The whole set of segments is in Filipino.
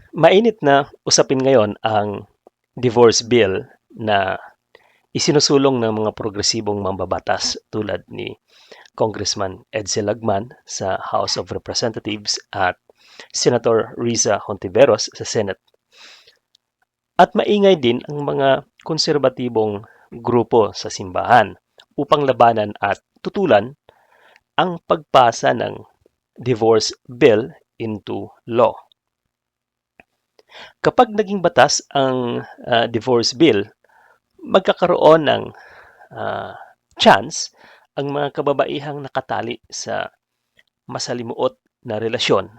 Mainit na usapin ngayon ang divorce bill na isinusulong ng mga progresibong mambabatas tulad ni Congressman Edsel Lagman sa House of Representatives at Senator Riza Hontiveros sa Senate. At maingay din ang mga konserbatibong grupo sa simbahan upang labanan at tutulan ang pagpasa ng divorce bill into law. Kapag naging batas ang divorce bill, magkakaroon ng ah, chance ang mga kababaihang nakatali sa masalimuot na relasyon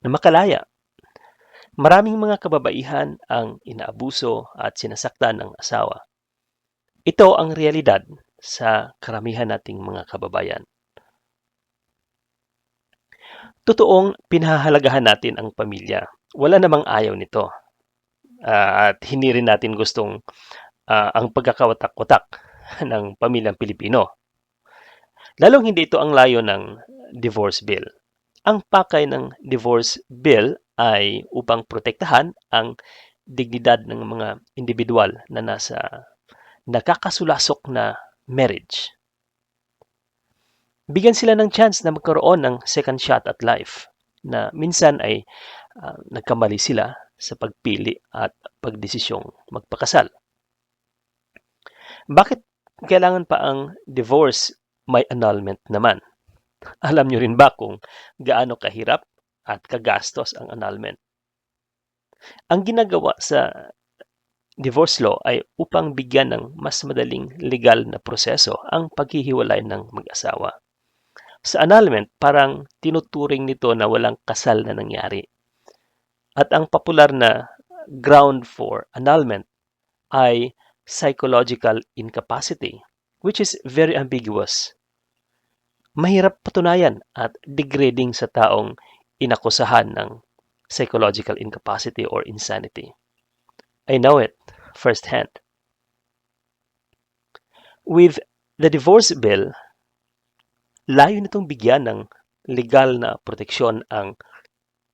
na makalaya. Maraming mga kababaihan ang inaabuso at sinasaktan ng asawa. Ito ang realidad sa karamihan nating mga kababayan. Totoong pinahahalagahan natin ang pamilya. Wala namang ayaw nito. At hindi rin natin gustong ang pagkakawatak-watak ng pamilyang Pilipino. Lalong hindi ito ang layo ng divorce bill. Ang pakay ng divorce bill ay upang protektahan ang dignidad ng mga individual na nasa nakakasulasok na marriage. Bigyan sila ng chance na magkaroon ng second shot at life na minsan ay nagkamali sila sa pagpili at pagdesisyong magpakasal. Bakit kailangan pa ang divorce? May annulment naman. Alam nyo rin ba kung gaano kahirap at kagastos ang annulment? Ang ginagawa sa divorce law ay upang bigyan ng mas madaling legal na proseso ang paghihiwalay ng mag-asawa. Sa annulment, parang tinuturing nito na walang kasal na nangyari. At ang popular na ground for annulment ay psychological incapacity, which is very ambiguous. Mahirap patunayan at degrading sa taong inakusahan ng psychological incapacity or insanity. I know it firsthand. With the divorce bill, layo nitong bigyan ng legal na proteksyon ang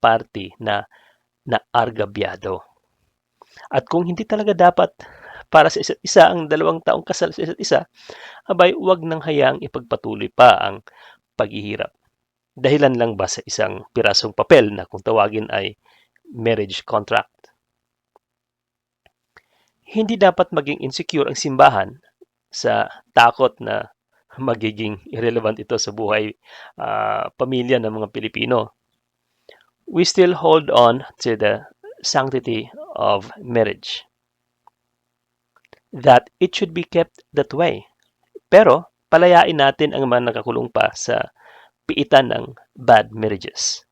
party na naargabyado. At kung hindi talaga dapat para sa isa't isa ang dalawang taong kasal sa isa't isa, abay huwag nang hayaang ipagpatuloy pa ang paghihirap. Dahilan lang ba sa isang pirasong papel na kung tawagin ay marriage contract? Hindi dapat maging insecure ang simbahan sa takot na magiging irrelevant ito sa buhay pamilya ng mga Pilipino. We still hold on to the sanctity of marriage. That it should be kept that way. Pero palayain natin ang mga nakakulong pa sa piitan ng bad marriages.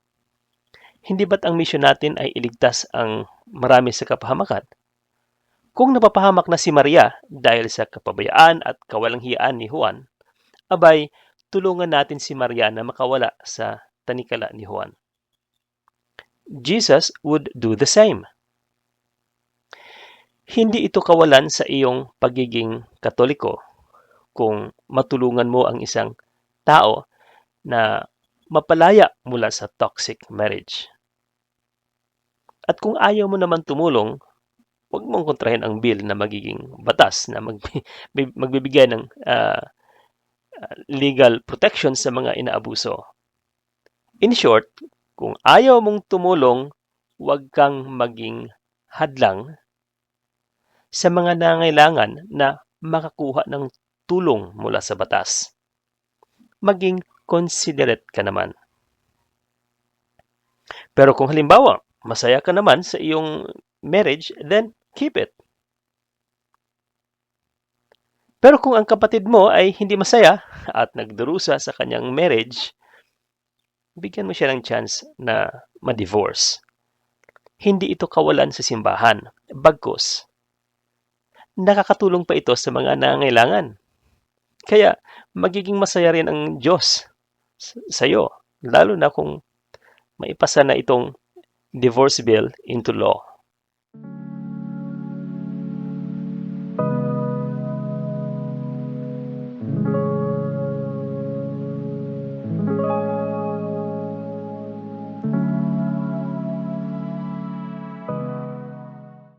Hindi ba't ang misyon natin ay iligtas ang marami sa kapahamakan? Kung napapahamak na si Maria dahil sa kapabayaan at kawalanghiyaan ni Juan, abay tulungan natin si Maria na makawala sa tanikala ni Juan. Jesus would do the same. Hindi ito kawalan sa iyong pagiging Katoliko kung matulungan mo ang isang tao na mapalaya mula sa toxic marriage. At kung ayaw mo naman tumulong, huwag mong kontrahin ang bill na magiging batas na magbibigay ng legal protection sa mga inaabuso. In short, kung ayaw mong tumulong, huwag kang maging hadlang sa mga nangailangan na makakuha ng tulong mula sa batas. Maging considerate ka naman. Pero kung halimbawa, masaya ka naman sa iyong marriage, then keep it. Pero kung ang kapatid mo ay hindi masaya at nagdurusa sa kanyang marriage, bigyan mo siya ng chance na ma-divorce. Hindi ito kawalan sa simbahan. Bagkus, nakakatulong pa ito sa mga nangangailangan. Kaya magiging masaya rin ang Diyos sa iyo, lalo na kung maipasa na itong divorce bill into law.